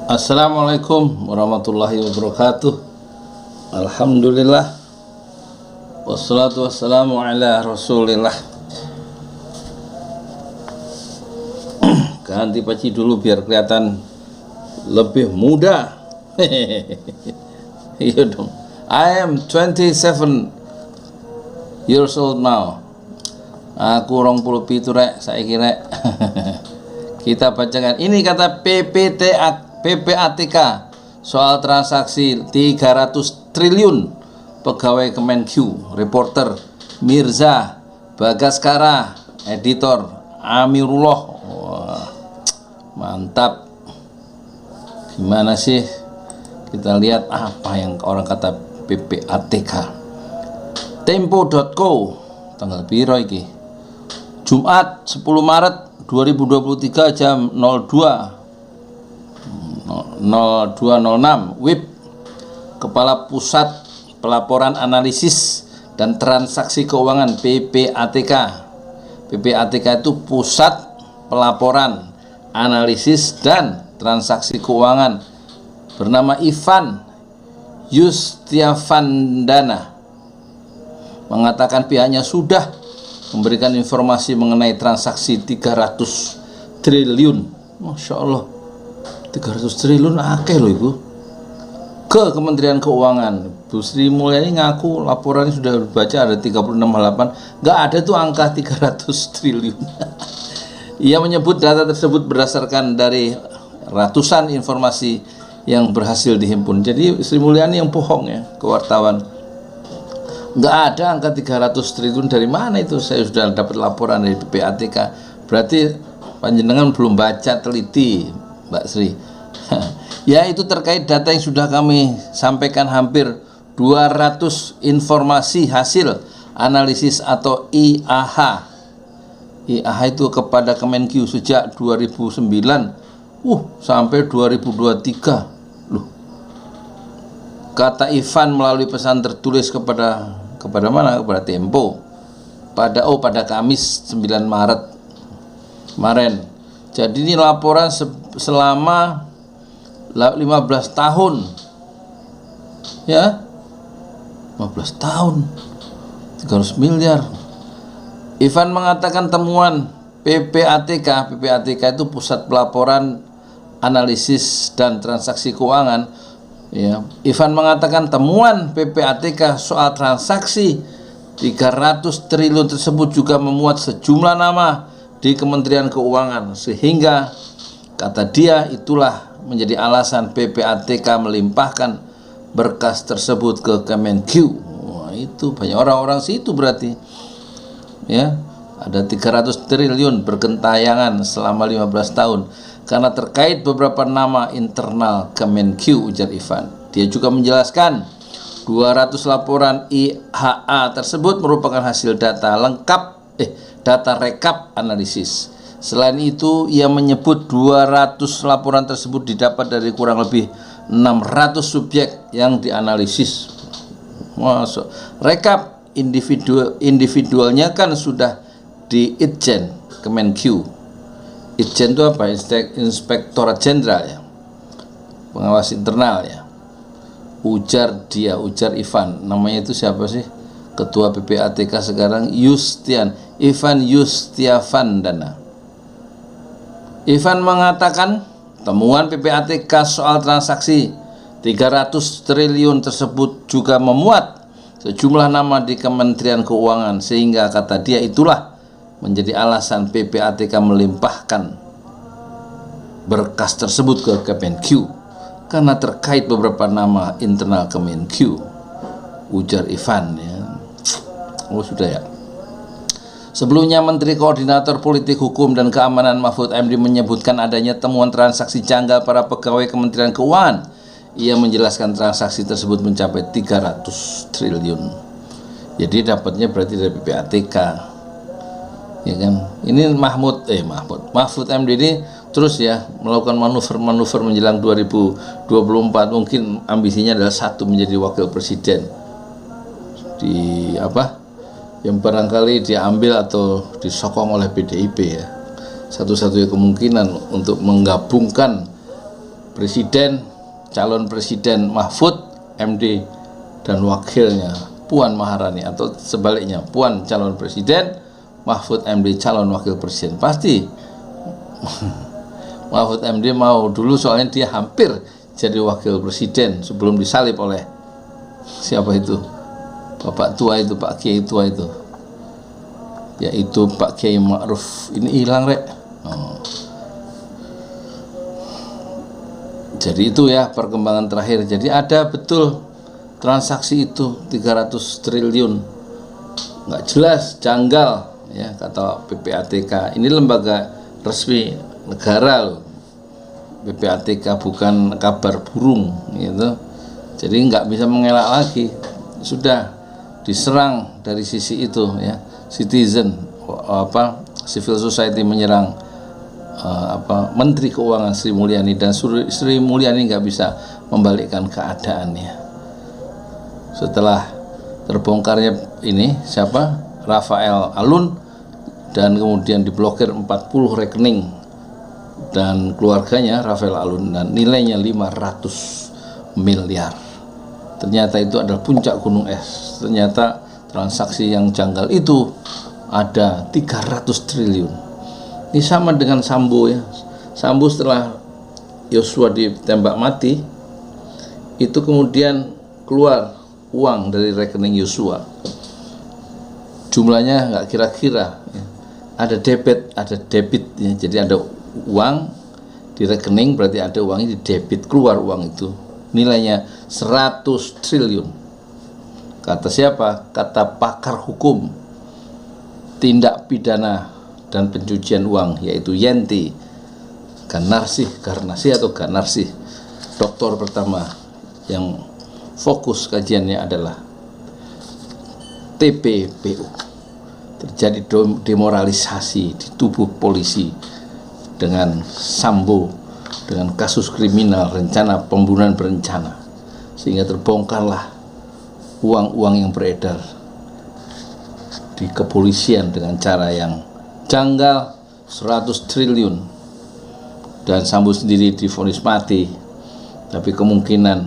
Assalamualaikum warahmatullahi wabarakatuh. Alhamdulillah, wassalatu wassalamu ala rasulillah. Ganti paci dulu biar kelihatan lebih muda. Iya dong. I am 27 years old now. Aku 27 rek, saiki rek. Kita bacakan. Ini kata PPATK soal transaksi 300 triliun pegawai Kemenq. Reporter Mirza Bagaskara, editor Amirullah. Wah, mantap. Gimana sih? Kita lihat apa yang orang kata PPATK. Tempo.co tanggal piro iki? Jumat 10 Maret 2023 jam 02.06 WIB. Kepala Pusat Pelaporan Analisis dan Transaksi Keuangan PPATK. PPATK itu Pusat Pelaporan Analisis dan Transaksi Keuangan, bernama Ivan Yustiavandana, mengatakan pihaknya sudah memberikan informasi mengenai transaksi 300 triliun. Masya Allah, 300 triliun akeh loh Ibu, ke Kementerian Keuangan. Bu Sri Mulyani ngaku laporannya sudah dibaca, ada 36 halaman, nggak ada tuh angka 300 triliun. Ia menyebut data tersebut berdasarkan dari ratusan informasi yang berhasil dihimpun. Jadi Sri Mulyani yang bohong ya ke wartawan. Nggak ada angka 300 triliun, dari mana itu? Saya sudah dapat laporan dari PPATK. Berarti panjenengan belum baca teliti, Mbak Sri. Ya, itu terkait data yang sudah kami sampaikan, hampir 200 informasi hasil analisis atau IAH. IAH itu kepada Kemenq sejak 2009 sampai 2023. Kata Ivan melalui pesan tertulis kepada mana? Kepada Tempo pada Kamis 9 Maret kemarin. Jadi ini laporan selama 15 tahun. Ya. 15 tahun. 300 miliar. Ivan mengatakan temuan PPATK itu Pusat Pelaporan Analisis dan Transaksi Keuangan. Ya, Ivan mengatakan temuan PPATK soal transaksi 300 triliun tersebut juga memuat sejumlah nama di Kementerian Keuangan, sehingga kata dia itulah menjadi alasan PPATK melimpahkan berkas tersebut ke Kemenq. Wah, itu banyak orang-orang situ berarti. Ya, ada 300 triliun bergentayangan selama 15 tahun karena terkait beberapa nama internal Kemenq, ujar Ivan. Dia juga menjelaskan 200 laporan IHA tersebut merupakan hasil data rekap analisis. Selain itu, ia menyebut 200 laporan tersebut didapat dari kurang lebih 600 subjek yang dianalisis. Masuk. Rekap individualnya kan sudah di Itjen Kemenq. Itjen itu apa? Inspektorat Jenderal ya, pengawas internal ya. Ujar Ivan, namanya itu siapa sih? Ketua PPATK sekarang Ivan Yustiavandana. Ivan mengatakan temuan PPATK soal transaksi 300 triliun tersebut juga memuat sejumlah nama di Kementerian Keuangan, sehingga kata dia itulah menjadi alasan PPATK melimpahkan berkas tersebut ke Kemenq karena terkait beberapa nama internal Kemenq, ujar Ivan ya. Oh sudah ya. Sebelumnya Menteri Koordinator Politik Hukum dan Keamanan Mahfud MD menyebutkan adanya temuan transaksi janggal para pegawai Kementerian Keuangan. Ia menjelaskan transaksi tersebut mencapai 300 triliun. Jadi dapatnya berarti dari PPATK. Ya kan? Ini Mahfud MD ini terus ya melakukan manuver menjelang 2024. Mungkin ambisinya adalah satu, menjadi wakil presiden di yang barangkali diambil atau disokong oleh PDIP ya. Satu-satunya kemungkinan untuk menggabungkan presiden, calon presiden Mahfud MD dan wakilnya Puan Maharani, atau sebaliknya Puan calon presiden, Mahfud MD calon wakil presiden. Pasti Mahfud MD mau dulu, soalnya dia hampir jadi wakil presiden sebelum disalib oleh siapa itu, bapak tua itu, Pak Kiai tua itu, yaitu Pak Kiai Ma'ruf. Ini hilang rek. Jadi itu ya perkembangan terakhir. Jadi ada betul transaksi itu 300 triliun, nggak jelas, janggal ya kata PPATK. Ini lembaga resmi negara loh, PPATK, bukan kabar burung gitu. Jadi nggak bisa mengelak lagi, sudah diserang dari sisi itu ya. Citizen civil society menyerang Menteri Keuangan Sri Mulyani, dan Sri Mulyani nggak bisa membalikkan keadaannya. Setelah terbongkarnya ini siapa, Rafael Alun, dan kemudian diblokir 40 rekening dan keluarganya Rafael Alun, dan nilainya 500 miliar. Ternyata itu adalah puncak gunung es. Ternyata transaksi yang janggal itu ada 300 triliun. Ini sama dengan Sambo ya. Sambo setelah Yosua ditembak mati, itu kemudian keluar uang dari rekening Yosua. Jumlahnya nggak kira-kira ya. Ada debit ya. Jadi ada uang di rekening, berarti ada uangnya di debit, keluar uang itu. Nilainya 100 triliun. Kata siapa? Kata pakar hukum tindak pidana dan pencucian uang, yaitu Yenti Garnasih atau Garnasih, doktor pertama yang fokus kajiannya adalah TPPU. Terjadi demoralisasi di tubuh polisi dengan Sambo, dengan kasus kriminal, rencana pembunuhan berencana, sehingga terbongkarlah uang-uang yang beredar di kepolisian dengan cara yang janggal, 100 triliun. Dan Sambo sendiri divonis mati, tapi kemungkinan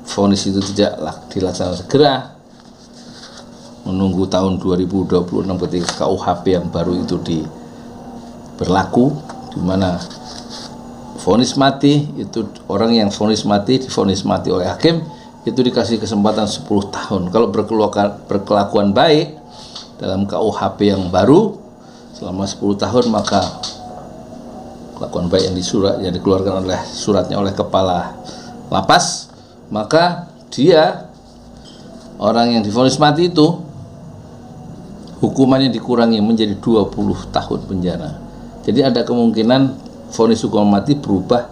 vonis itu tidak dilaksanakan segera, menunggu tahun 2026 ketika KUHP yang baru itu berlaku, di mana vonis mati itu, orang yang vonis mati divonis mati oleh hakim itu dikasih kesempatan 10 tahun. Kalau berkelakuan baik dalam KUHP yang baru selama 10 tahun, maka kelakuan baik yang dikeluarkan oleh suratnya oleh kepala lapas, maka dia, orang yang divonis mati itu, hukumannya dikurangi menjadi 20 tahun penjara. Jadi ada kemungkinan vonis hukuman mati berubah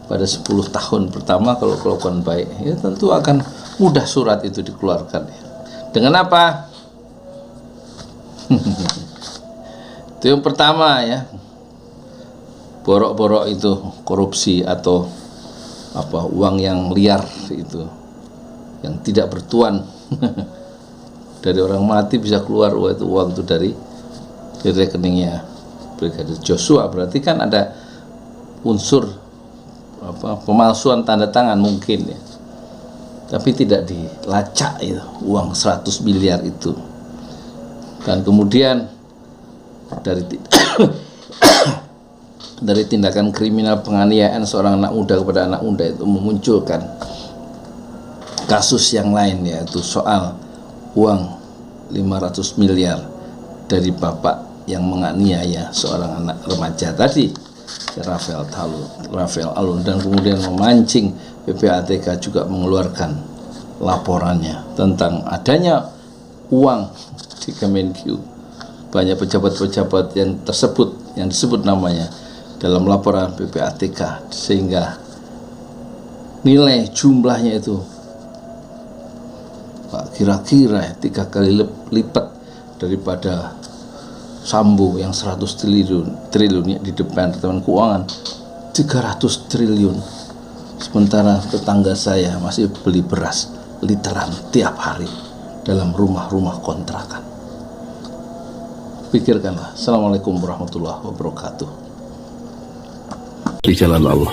pada 10 tahun pertama kalau kelakuan baik. Ya tentu akan mudah surat itu dikeluarkan. Dengan apa? Itu yang pertama ya, borok-borok itu korupsi atau uang yang liar itu, yang tidak bertuan. Dari orang mati bisa keluar uang itu dari rekeningnya Brigadir Joshua. Berarti kan ada unsur pemalsuan tanda tangan mungkin ya, tapi tidak dilacak itu uang 100 miliar itu. Dan kemudian dari tindakan kriminal penganiayaan seorang anak muda kepada anak muda itu memunculkan kasus yang lain, yaitu soal uang 500 miliar dari bapak yang menganiaya seorang anak remaja tadi, Rafael Alun, dan kemudian memancing PPATK juga mengeluarkan laporannya tentang adanya uang di Kemenkyu. Banyak pejabat-pejabat yang disebut namanya dalam laporan PPATK, sehingga nilai jumlahnya itu kira-kira 3 kali lipat daripada Sambo yang 100 triliun di depan Departemen Keuangan, 300 triliun. Sementara tetangga saya masih beli beras literan tiap hari dalam rumah-rumah kontrakan. Pikirkanlah. Assalamualaikum warahmatullahi wabarakatuh. Di jalan Allah.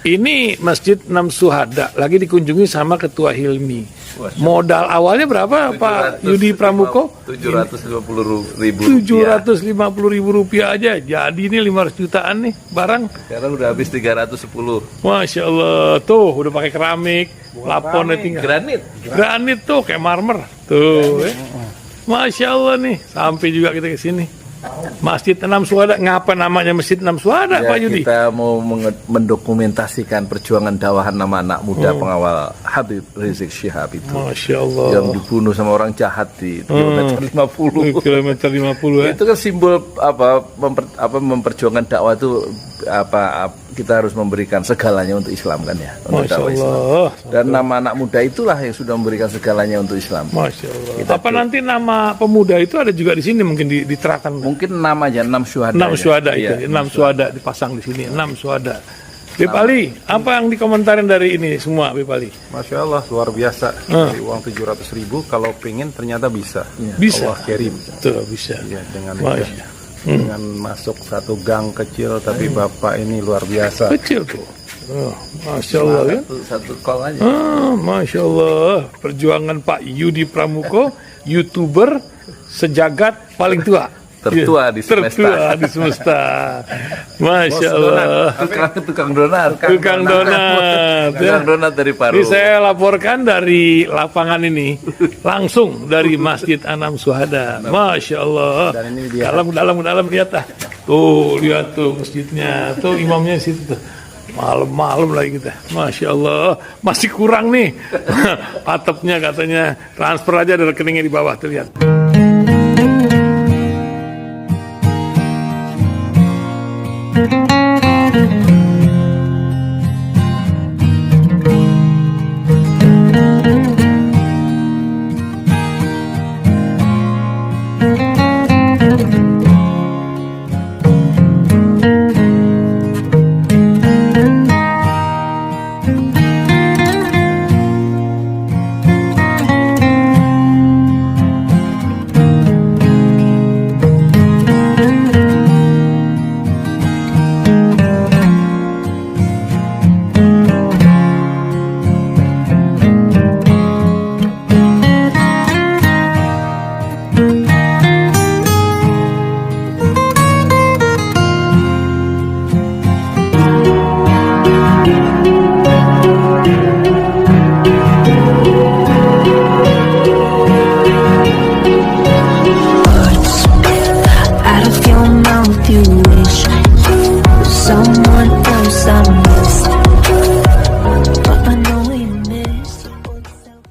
Ini Masjid Enam Syuhada lagi dikunjungi sama Ketua Hilmi. Modal awalnya berapa Pak Yudi Pramuko? 750.000 Rp750.000 aja. Jadi ini 500 jutaan nih barang. Sekarang udah habis 310. Masya Allah, tuh udah pakai keramik, plafonnya tinggal. Granit tuh kayak marmer. Tuh, Masya Allah nih, sampai juga kita ke sini. Masjid Enam Syuhada, ngapa namanya Masjid Enam Syuhada, Ya, Pak Yudi? kita mau mendokumentasikan perjuangan dakwahan nama anak muda pengawal Habib Rizik Syihab itu. Masya Allah. Yang dibunuh sama orang jahat di kilometer 50. Kilometer 50 ya. Itu kan simbol memperjuangkan dakwah itu kita harus memberikan segalanya untuk Islam kan ya, untuk Masya dakwah Islam. Allah. Dan nama anak muda itulah yang sudah memberikan segalanya untuk Islam. Masya Allah. Apa nanti nama pemuda itu ada juga di sini mungkin diterapkan? Mungkin namanya 6 syuhada. 6 syuhada itu, Iya, 6 syuhada dipasang di sini, 6 syuhada. Bip Ali, apa yang dikomentarin dari ini semua, Bip Ali? Masya Allah, luar biasa. Dari uang 700.000, kalau pengen ternyata bisa. Bisa. Allah kirim. Tuh, bisa. Ya, dengan Masya. dengan masuk satu gang kecil, tapi Bapak ini luar biasa. Kecil tuh. Oh, Masya Allah ya. Satu call aja. Masya Allah. Perjuangan Pak Yudi Pramuko, YouTuber sejagat paling tua. Tertua di semesta. Tertua di semesta. Masya Allah. Tukang donat. Tukang donat. Tukang donat dari Paru. Ini saya laporkan dari lapangan ini, langsung dari Masjid Enam Syuhada. Masya Allah. Dan ini dia. Dalam lihat ah. Tuh lihat tuh masjidnya, tuh imamnya di situ tuh. Malam-malam lagi kita, Masya Allah, masih kurang nih. Atapnya katanya transfer aja dari rekeningnya di bawah tuh lihat.